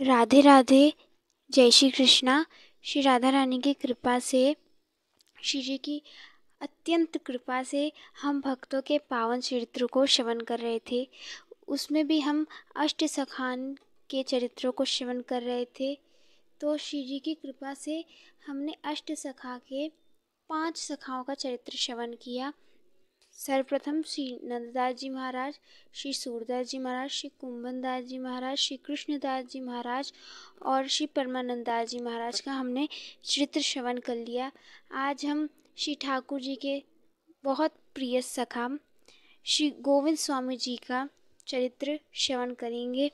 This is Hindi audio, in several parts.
राधे राधे। जय श्री कृष्णा। श्री राधा रानी की कृपा से, श्री जी की अत्यंत कृपा से हम भक्तों के पावन चरित्र को श्रवण कर रहे थे। उसमें भी हम अष्ट सखान के चरित्रों को श्रवण कर रहे थे। तो श्री जी की कृपा से हमने अष्ट सखा के 5 सखाओं का चरित्र श्रवण किया। सर्वप्रथम श्री नंददास जी महाराज, श्री सूरदास जी महाराज, श्री कुंभन दास जी महाराज, श्री कृष्णदास जी महाराज और श्री परमानंद दास जी महाराज का हमने चरित्र श्रवण कर लिया। आज हम श्री ठाकुर जी के बहुत प्रिय सखा श्री गोविंद स्वामी जी का चरित्र श्रवण करेंगे।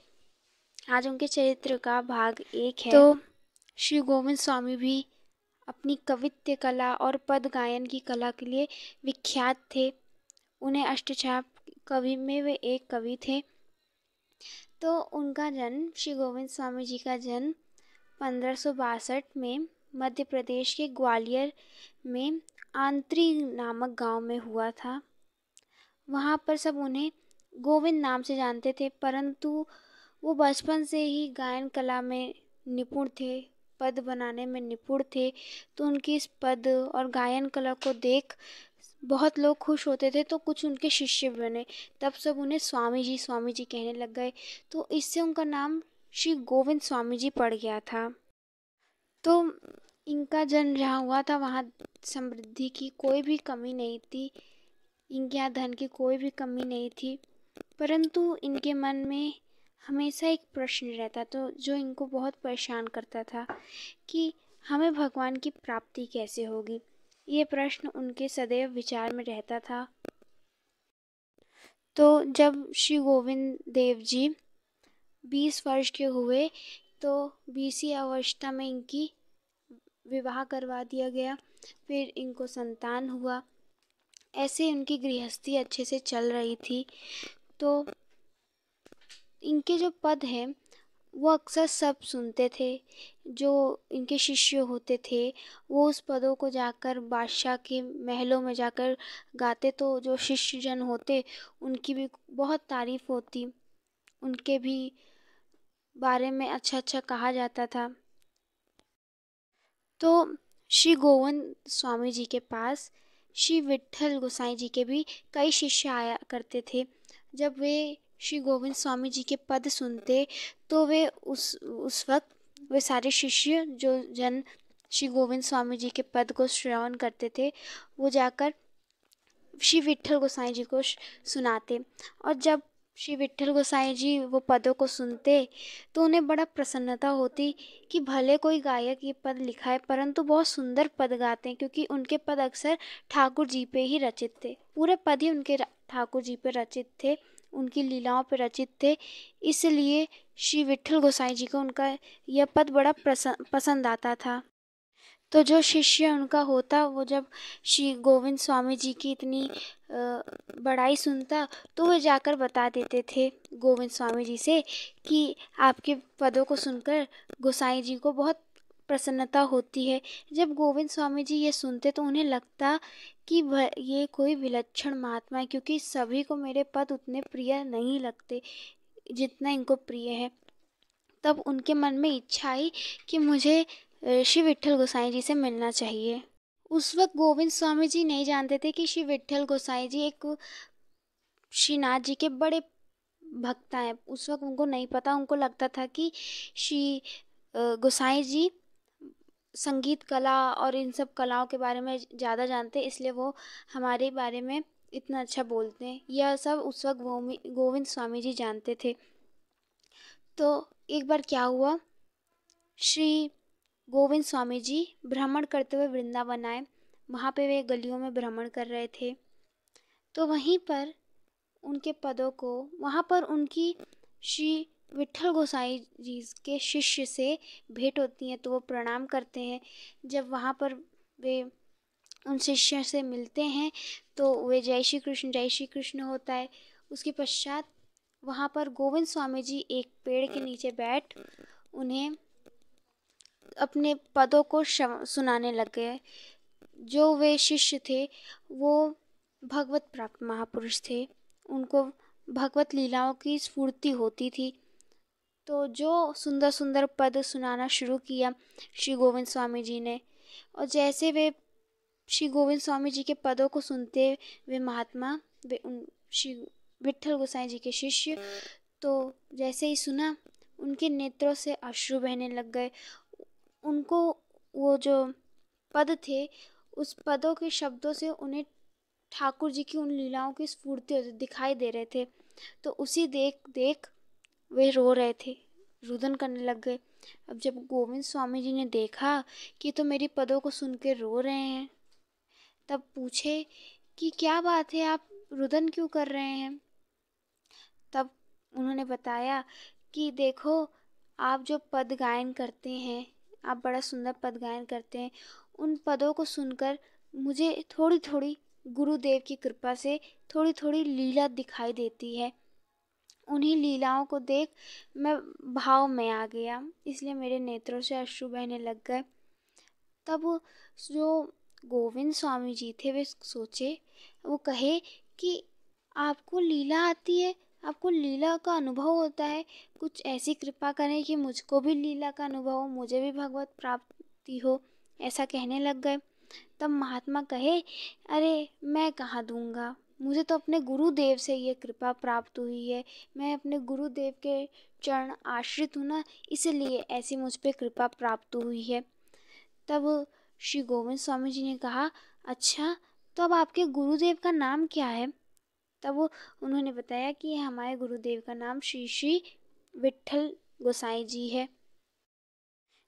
आज उनके चरित्र का भाग 1 है। तो श्री गोविंद स्वामी भी अपनी कवित्य कला और पद गायन की कला के लिए विख्यात थे। उन्हें अष्टछाप कवि में वे एक कवि थे। तो उनका जन्म, श्री गोविंद स्वामी जी का जन्म 1562 में मध्य प्रदेश के ग्वालियर में आंत्री नामक गांव में हुआ था। वहाँ पर सब उन्हें गोविंद नाम से जानते थे, परंतु वो बचपन से ही गायन कला में निपुण थे, पद बनाने में निपुण थे। तो उनकी इस पद और गायन कला को देख बहुत लोग खुश होते थे, तो कुछ उनके शिष्य बने। तब सब उन्हें स्वामी जी कहने लग गए। तो इससे उनका नाम श्री गोविंद स्वामी जी पड़ गया था। तो इनका जन्म जहाँ हुआ था वहाँ समृद्धि की कोई भी कमी नहीं थी, इनके यहाँ धन की कोई भी कमी नहीं थी। परंतु इनके मन में हमेशा एक प्रश्न रहता तो जो इनको बहुत परेशान करता था कि हमें भगवान की प्राप्ति कैसे होगी। ये प्रश्न उनके सदैव विचार में रहता था। तो जब श्री गोविंद देव जी 20 वर्ष के हुए तो 20वीं अवस्था में इनकी विवाह करवा दिया गया। फिर इनको संतान हुआ। ऐसे उनकी गृहस्थी अच्छे से चल रही थी। तो इनके जो पद हैं वो अक्सर सब सुनते थे। जो इनके शिष्य होते थे वो उस पदों को जाकर बादशाह के महलों में जाकर गाते, तो जो शिष्य जन होते उनकी भी बहुत तारीफ होती, उनके भी बारे में अच्छा अच्छा कहा जाता था। तो श्री गोविंद स्वामी जी के पास श्री विट्ठल गोसाई जी के भी कई शिष्य आया करते थे। जब वे श्री गोविंद स्वामी जी के पद सुनते तो वे उस वक्त वे सारे शिष्य जो जन श्री गोविंद स्वामी जी के पद को श्रवण करते थे वो जाकर श्री विट्ठल गोसाई जी को सुनाते। और जब श्री विट्ठल गोसाई जी वो पदों को सुनते तो उन्हें बड़ा प्रसन्नता होती कि भले कोई गायक ये पद लिखा है परंतु बहुत सुंदर पद गाते हैं, क्योंकि उनके पद अक्सर ठाकुर जी पे ही रचित थे। पूरे पद ही उनके ठाकुर जी पे रचित थे, उनकी लीलाओं पे रचित थे। इसलिए श्री विट्ठल गोसाई जी को उनका यह पद बड़ा पसंद आता था। तो जो शिष्य उनका होता वो जब श्री गोविंद स्वामी जी की इतनी बड़ाई सुनता तो वे जाकर बता देते थे गोविंद स्वामी जी से कि आपके पदों को सुनकर गोसाई जी को बहुत प्रसन्नता होती है। जब गोविंद स्वामी जी ये सुनते तो उन्हें लगता कि ये कोई विलक्षण महात्मा है, क्योंकि सभी को मेरे पद उतने प्रिय नहीं लगते जितना इनको प्रिय है। तब उनके मन में इच्छा आई कि मुझे श्री विट्ठल गोसाई जी से मिलना चाहिए। उस वक्त गोविंद स्वामी जी नहीं जानते थे कि श्री विट्ठल गोसाई जी एक श्रीनाथ जी के बड़े भक्त हैं। उस वक्त उनको नहीं पता, उनको लगता था कि श्री गोसाई जी संगीत कला और इन सब कलाओं के बारे में ज़्यादा जानते, इसलिए वो हमारे बारे में इतना अच्छा बोलते हैं। यह सब उस वक्त गोविंद स्वामी जी जानते थे। तो एक बार क्या हुआ, श्री गोविंद स्वामी जी भ्रमण करते हुए वृंदावन आए। वहाँ पे वे गलियों में भ्रमण कर रहे थे। तो वहीं पर उनके पदों को, वहाँ पर उनकी श्री विट्ठल गोसाई जी के शिष्य से भेंट होती है। तो वो प्रणाम करते हैं। जब वहाँ पर वे उन शिष्य से मिलते हैं तो वे जय श्री कृष्ण होता है। उसके पश्चात वहाँ पर गोविंद स्वामी जी एक पेड़ के नीचे बैठ उन्हें अपने पदों को सुनाने लग गए। जो वे शिष्य थे वो भगवत प्राप्त महापुरुष थे, उनको भगवत लीलाओं की स्फूर्ति होती थी। तो जो सुंदर सुंदर पद सुनाना शुरू किया श्री गोविंद स्वामी जी ने। और जैसे वे श्री गोविंद स्वामी जी के पदों को सुनते, वे महात्मा, श्री विट्ठल गोसाई जी के शिष्य, तो जैसे ही सुना उनके नेत्रों से अश्रु बहने लग गए। उनको वो जो पद थे, उस पदों के शब्दों से उन्हें ठाकुर जी की उन लीलाओं की स्फूर्ति होती दिखाई दे रहे थे। तो उसी देख देख वे रो रहे थे, रुदन करने लग गए। अब जब गोविंद स्वामी जी ने देखा कि तो मेरी पदों को सुन के रो रहे हैं, तब पूछे कि क्या बात है, आप रुदन क्यों कर रहे हैं। तब उन्होंने बताया कि देखो, आप जो पद गायन करते हैं, आप बड़ा सुंदर पद गायन करते हैं, उन पदों को सुनकर मुझे थोड़ी थोड़ी गुरुदेव की कृपा से थोड़ी थोड़ी लीला दिखाई देती है। उन्हीं लीलाओं को देख मैं भाव में आ गया, इसलिए मेरे नेत्रों से अश्रु बहने लग गए। तब जो गोविंद स्वामी जी थे, वे सोचे, वो कहे कि आपको लीला आती है, आपको लीला का अनुभव होता है, कुछ ऐसी कृपा करें कि मुझको भी लीला का अनुभव हो, मुझे भी भगवत प्राप्ति हो, ऐसा कहने लग गए। तब महात्मा कहे, अरे मैं कहाँ दूंगा, मुझे तो अपने गुरुदेव से ये कृपा प्राप्त हुई है, मैं अपने गुरुदेव के चरण आश्रित हूँ ना, इसलिए ऐसी मुझ पे कृपा प्राप्त हुई है। तब श्री गोविंद स्वामी जी ने कहा, अच्छा तो अब आपके गुरुदेव का नाम क्या है। तब उन्होंने बताया कि हमारे गुरुदेव का नाम श्री श्री विट्ठल गोसाई जी है।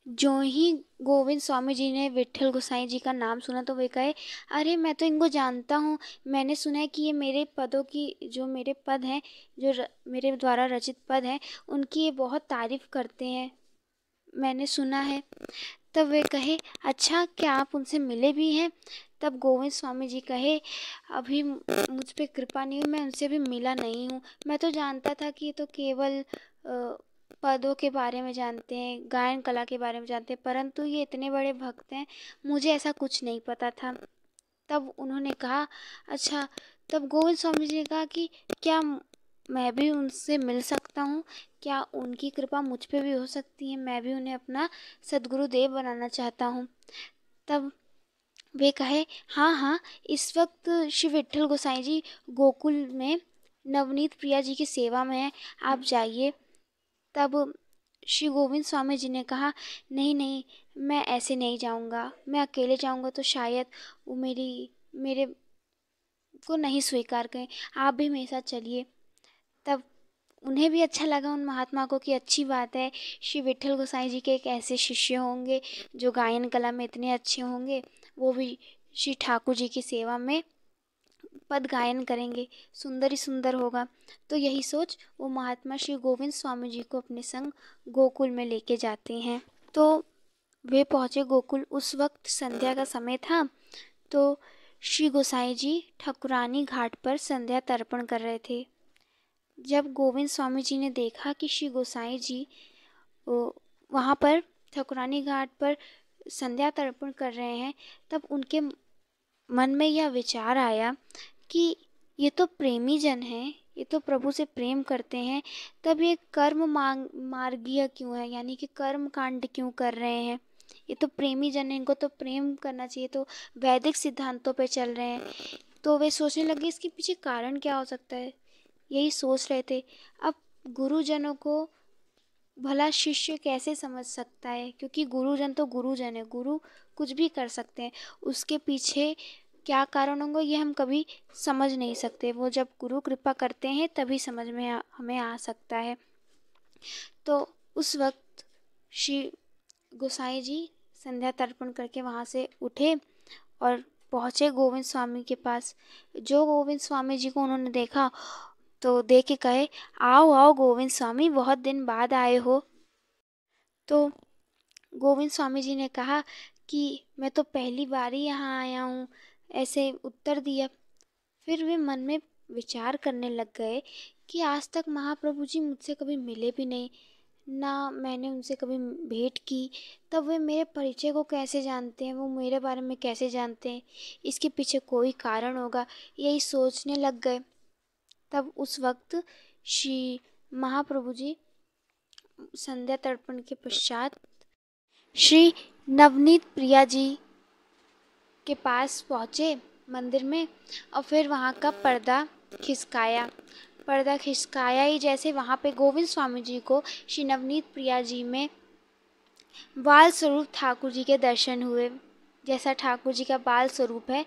जो ही गोविंद स्वामी जी ने विट्ठल गोसाई जी का नाम सुना तो वे कहे, अरे मैं तो इनको जानता हूँ, मैंने सुना है कि ये मेरे पदों की, जो मेरे पद हैं, जो मेरे द्वारा रचित पद हैं, उनकी ये बहुत तारीफ करते हैं, मैंने सुना है। तब वे कहे, अच्छा क्या आप उनसे मिले भी हैं। तब गोविंद स्वामी जी कहे, अभी मुझ पे कृपा नहीं हुई, मैं उनसे भी मिला नहीं हूँ, मैं तो जानता था कि ये तो केवल पदों के बारे में जानते हैं, गायन कला के बारे में जानते हैं, परंतु ये इतने बड़े भक्त हैं, मुझे ऐसा कुछ नहीं पता था। तब उन्होंने कहा, अच्छा। तब गोविंद स्वामी जी ने कहा कि क्या मैं भी उनसे मिल सकता हूँ, क्या उनकी कृपा मुझ पे भी हो सकती है, मैं भी उन्हें अपना सद्गुरुदेव बनाना चाहता हूँ। तब वे कहे, हाँ हाँ, इस वक्त श्री विट्ठल गोसाई जी गोकुल में नवनीत प्रिया जी की सेवा में है, आप जाइए। तब श्री गोविंद स्वामी जी ने कहा, नहीं नहीं, मैं ऐसे नहीं जाऊंगा, मैं अकेले जाऊंगा तो शायद वो मेरे को नहीं स्वीकार करें, आप भी मेरे साथ चलिए। तब उन्हें भी अच्छा लगा, उन महात्मा को, कि अच्छी बात है, श्री विट्ठल गोसाई जी के एक ऐसे शिष्य होंगे जो गायन कला में इतने अच्छे होंगे, वो भी श्री ठाकुर जी की सेवा में पद गायन करेंगे, सुंदर ही सुंदर होगा। तो यही सोच वो महात्मा श्री गोविंद स्वामी जी को अपने संग गोकुल में लेके जाते हैं। तो वे पहुँचे गोकुल, उस वक्त संध्या का समय था। तो श्री गोसाई जी ठकुरानी घाट पर संध्या तर्पण कर रहे थे। जब गोविंद स्वामी जी ने देखा कि श्री गोसाई जी वहाँ पर ठकुरानी घाट पर संध्या तर्पण कर रहे हैं, तब उनके मन में यह विचार आया कि ये तो प्रेमी जन हैं, ये तो प्रभु से प्रेम करते हैं, तब ये कर्म मार्गीय क्यों है, यानी कि कर्म कांड क्यों कर रहे हैं। ये तो प्रेमी जन है, इनको तो प्रेम करना चाहिए, तो वैदिक सिद्धांतों पे चल रहे हैं। तो वे सोचने लगे, इसके पीछे कारण क्या हो सकता है, यही सोच रहे थे। अब गुरुजनों को भला शिष्य कैसे समझ सकता है, क्योंकि गुरुजन तो गुरुजन है, गुरु कुछ भी कर सकते हैं, उसके पीछे क्या कारण होंगे ये हम कभी समझ नहीं सकते, वो जब गुरु कृपा करते हैं तभी समझ में हमें आ सकता है। तो उस वक्त श्री गोसाई जी संध्या तर्पण करके वहाँ से उठे और पहुँचे गोविंद स्वामी के पास। जो गोविंद स्वामी जी को उन्होंने देखा तो देख के कहे, आओ आओ गोविंद स्वामी, बहुत दिन बाद आए हो। तो गोविंद स्वामी जी ने कहा कि मैं तो पहली बार ही यहाँ आया हूँ, ऐसे उत्तर दिया। फिर वे मन में विचार करने लग गए कि आज तक महाप्रभु जी मुझसे कभी मिले भी नहीं, ना मैंने उनसे कभी भेंट की, तब वे मेरे परिचय को कैसे जानते हैं, वो मेरे बारे में कैसे जानते हैं, इसके पीछे कोई कारण होगा, यही सोचने लग गए। तब उस वक्त श्री महाप्रभु जी संध्या तर्पण के पश्चात श्री नवनीत प्रिया जी के पास पहुँचे मंदिर में, और फिर वहाँ का पर्दा खिसकाया ही जैसे वहाँ पे गोविंद स्वामी जी को श्री नवनीत प्रिया जी में बाल स्वरूप ठाकुर जी के दर्शन हुए। जैसा ठाकुर जी का बाल स्वरूप है,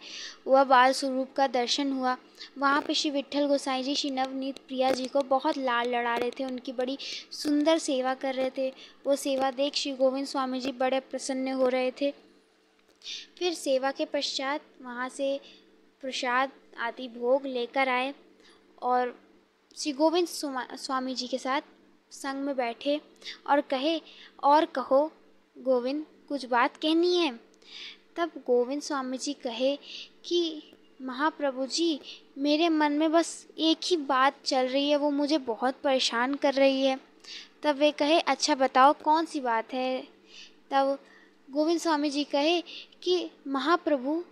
वह बाल स्वरूप का दर्शन हुआ। वहाँ पे श्री विट्ठल गोसाई जी श्री नवनीत प्रिया जी को बहुत लाड लड़ा रहे थे, उनकी बड़ी सुंदर सेवा कर रहे थे। वो सेवा देख श्री गोविंद स्वामी जी बड़े प्रसन्न हो रहे थे। फिर सेवा के पश्चात वहाँ से प्रसाद आदि भोग लेकर आए और श्री गोविंद स्वामी जी के साथ संग में बैठे और कहे, और कहो गोविंद, कुछ बात कहनी है। तब गोविंद स्वामी जी कहे कि महाप्रभु जी, मेरे मन में बस एक ही बात चल रही है, वो मुझे बहुत परेशान कर रही है। तब वे कहे, अच्छा बताओ कौन सी बात है। तब गोविंद स्वामी जी कहे कि महाप्रभु,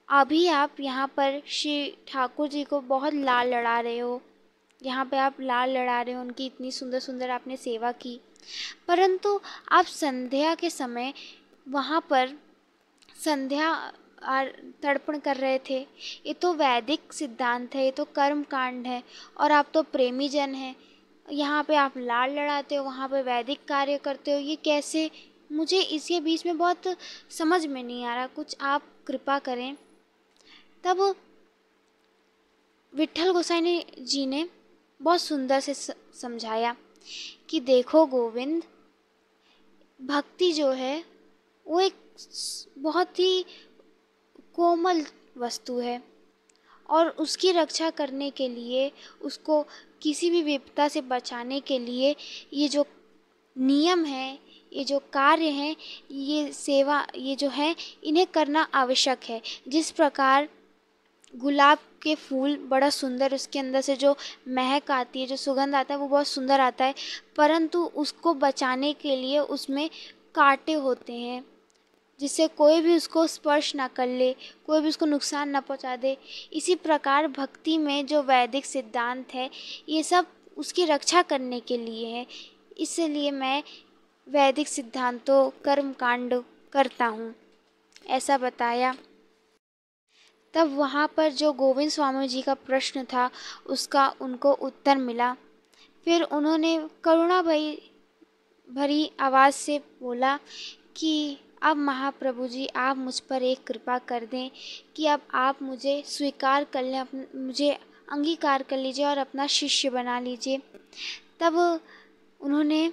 अभी आप यहाँ पर श्री ठाकुर जी को बहुत लाड लड़ा रहे हो, यहाँ पे आप लाड लड़ा रहे हो, उनकी इतनी सुंदर सुंदर आपने सेवा की, परंतु आप संध्या के समय वहाँ पर संध्या तर्पण कर रहे थे। ये तो वैदिक सिद्धांत है, ये तो कर्म कांड है, और आप तो प्रेमी जन हैं। यहाँ पे आप लाड लड़ाते हो, वहाँ पे वैदिक कार्य करते हो, ये कैसे? मुझे इसके बीच में बहुत समझ में नहीं आ रहा, कुछ आप कृपा करें। तब विट्ठल गोसाई जी ने बहुत सुंदर से समझाया कि देखो गोविंद, भक्ति जो है वो एक बहुत ही कोमल वस्तु है, और उसकी रक्षा करने के लिए, उसको किसी भी विपदा से बचाने के लिए ये जो नियम है, ये जो कार्य हैं, ये सेवा, ये जो है, इन्हें करना आवश्यक है। जिस प्रकार गुलाब के फूल बड़ा सुंदर, उसके अंदर से जो महक आती है, जो सुगंध आता है, वो बहुत सुंदर आता है, परंतु उसको बचाने के लिए उसमें कांटे होते हैं, जिससे कोई भी उसको स्पर्श ना कर ले, कोई भी उसको नुकसान ना पहुंचा दे। इसी प्रकार भक्ति में जो वैदिक सिद्धांत है, ये सब उसकी रक्षा करने के लिए है। इसलिए मैं वैदिक सिद्धांतों, कर्म कांड करता हूँ, ऐसा बताया। तब वहाँ पर जो गोविंद स्वामी जी का प्रश्न था, उसका उनको उत्तर मिला। फिर उन्होंने करुणा भरी आवाज़ से बोला कि अब महाप्रभु जी, आप मुझ पर एक कृपा कर दें कि अब आप मुझे स्वीकार कर लें, मुझे अंगीकार कर लीजिए और अपना शिष्य बना लीजिए। तब उन्होंने,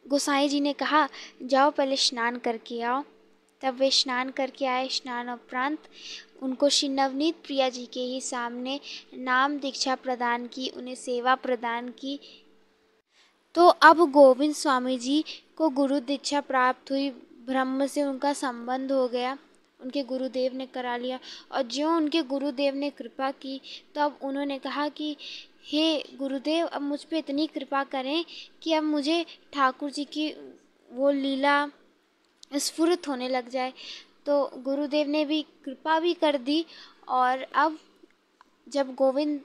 गोसाई जी ने कहा, जाओ पहले स्नान करके आओ। तब वे स्नान करके आए। स्नान उपरांत उनको श्री नवनीत प्रिया जी के ही सामने नाम दीक्षा प्रदान की, उन्हें सेवा प्रदान की। तो अब गोविंद स्वामी जी को गुरु दीक्षा प्राप्त हुई, ब्रह्म से उनका संबंध हो गया, उनके गुरुदेव ने करा लिया। और ज्यों उनके गुरुदेव ने कृपा की, तब उन्होंने कहा कि हे गुरुदेव, अब मुझ पे इतनी कृपा करें कि अब मुझे ठाकुर जी की वो लीला स्फुरित होने लग जाए। तो गुरुदेव ने भी कृपा भी कर दी, और अब जब गोविंद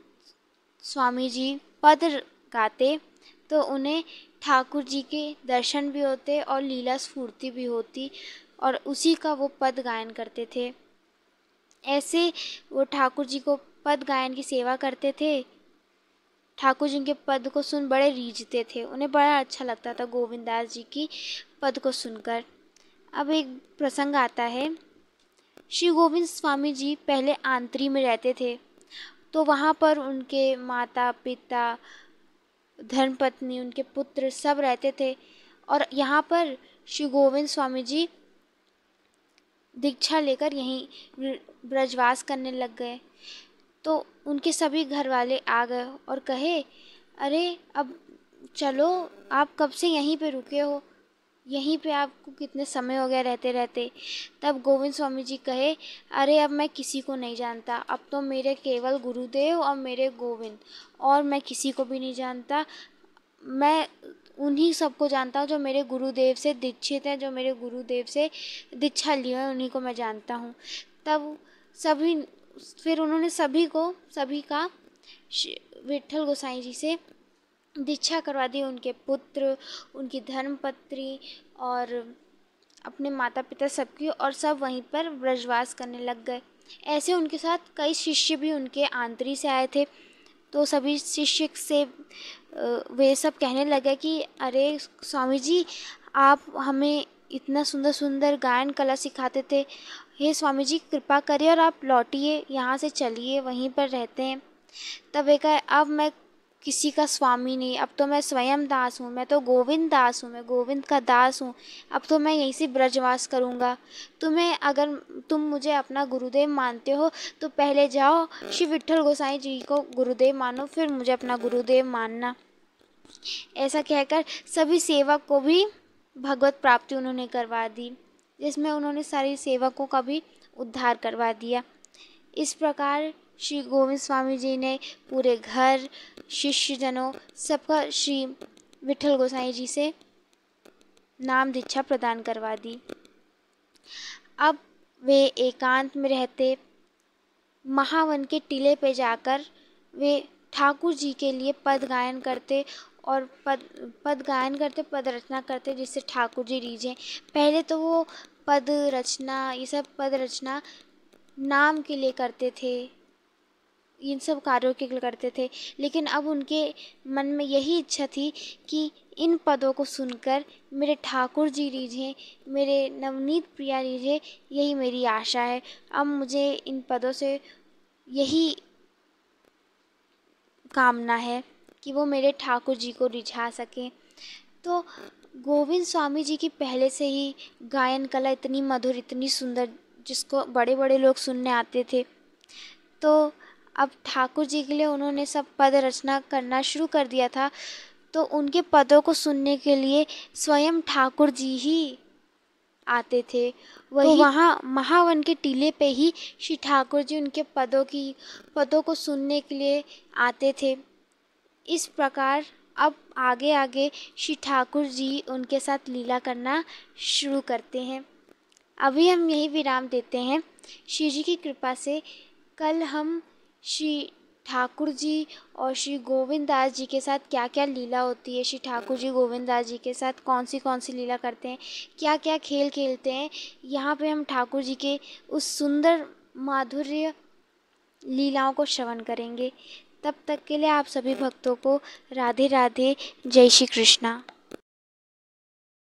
स्वामी जी पद गाते तो उन्हें ठाकुर जी के दर्शन भी होते और लीला स्फूर्ति भी होती, और उसी का वो पद गायन करते थे। ऐसे वो ठाकुर जी को पद गायन की सेवा करते थे। ठाकुर जी के पद को सुन बड़े रीझते थे, उन्हें बड़ा अच्छा लगता था गोविंदास जी की पद को सुनकर। अब एक प्रसंग आता है। श्री गोविंद स्वामी जी पहले आंतरी में रहते थे, तो वहाँ पर उनके माता पिता, धर्मपत्नी, उनके पुत्र सब रहते थे, और यहाँ पर श्री गोविंद स्वामी जी दीक्षा लेकर यहीं ब्रजवास करने लग गए। तो उनके सभी घर वाले आ गए और कहे, अरे अब चलो, आप कब से यहीं पे रुके हो, यहीं पे आपको कितने समय हो गया रहते रहते। तब गोविंद स्वामी जी कहे, अरे अब मैं किसी को नहीं जानता, अब तो मेरे केवल गुरुदेव और मेरे गोविंद, और मैं किसी को भी नहीं जानता। मैं उन्हीं सबको जानता हूँ जो मेरे गुरुदेव से दीक्षित हैं, जो मेरे गुरुदेव से दीक्षा लिए हैं, उन्हीं को मैं जानता हूँ। तब फिर उन्होंने सभी का विट्ठल गोसाई जी से दीक्षा करवा दी उनके पुत्र, उनकी धर्मपत्नी और अपने माता पिता सबकी, और सब वहीं पर ब्रजवास करने लग गए। ऐसे उनके साथ कई शिष्य भी उनके आंतरी से आए थे। तो सभी शिष्य से वे सब कहने लगे कि अरे स्वामी जी, आप हमें इतना सुंदर सुंदर गायन कला सिखाते थे, हे स्वामी जी कृपा करिए और आप लौटिए, यहाँ से चलिए, वहीं पर रहते हैं। तब वे कहे, अब मैं किसी का स्वामी नहीं, अब तो मैं स्वयं दास हूँ, मैं तो गोविंद दास हूँ, मैं गोविंद का दास हूँ, अब तो मैं यहीं से ब्रजवास करूँगा। अगर तुम मुझे अपना गुरुदेव मानते हो तो पहले जाओ श्री विट्ठल गोसाई जी को गुरुदेव मानो, फिर मुझे अपना गुरुदेव मानना। ऐसा कहकर सभी सेवक को भी भगवत प्राप्ति उन्होंने करवा दी, जिसमें उन्होंने सारी सेवकों का भी उद्धार करवा दिया। इस प्रकार श्री गोविंद स्वामी जी ने पूरे घर, शिष्यजनों सबका श्री विट्ठल गोसाई जी से नाम दीक्षा प्रदान करवा दी। अब वे एकांत में रहते, महावन के टीले पे जाकर वे ठाकुर जी के लिए पद गायन करते और पद गायन करते, पद रचना करते, जिससे ठाकुर जी रीझें। पहले तो वो पद रचना, ये सब पद रचना नाम के लिए करते थे, इन सब कार्यों के लिए करते थे, लेकिन अब उनके मन में यही इच्छा थी कि इन पदों को सुनकर मेरे ठाकुर जी रीझें, मेरे नवनीत प्रिया रीझें, यही मेरी आशा है। अब मुझे इन पदों से यही कामना है कि वो मेरे ठाकुर जी को रिझा सकें। तो गोविंद स्वामी जी की पहले से ही गायन कला इतनी मधुर, इतनी सुंदर, जिसको बड़े बड़े लोग सुनने आते थे। तो अब ठाकुर जी के लिए उन्होंने सब पद रचना करना शुरू कर दिया था, तो उनके पदों को सुनने के लिए स्वयं ठाकुर जी ही आते थे। वही तो वहाँ महावन के टीले पे ही श्री ठाकुर जी उनके पदों को सुनने के लिए आते थे। इस प्रकार अब आगे आगे श्री ठाकुर जी उनके साथ लीला करना शुरू करते हैं। अभी हम यही विराम देते हैं। श्री जी की कृपा से कल हम श्री ठाकुर जी और श्री गोविंद दास जी के साथ क्या क्या लीला होती है, श्री ठाकुर जी गोविंद दास जी के साथ कौन सी लीला करते हैं, क्या क्या खेल खेलते हैं, यहाँ पे हम ठाकुर जी के उस सुंदर माधुर्य लीलाओं को श्रवण करेंगे। तब तक के लिए आप सभी भक्तों को राधे राधे, जय श्री कृष्णा।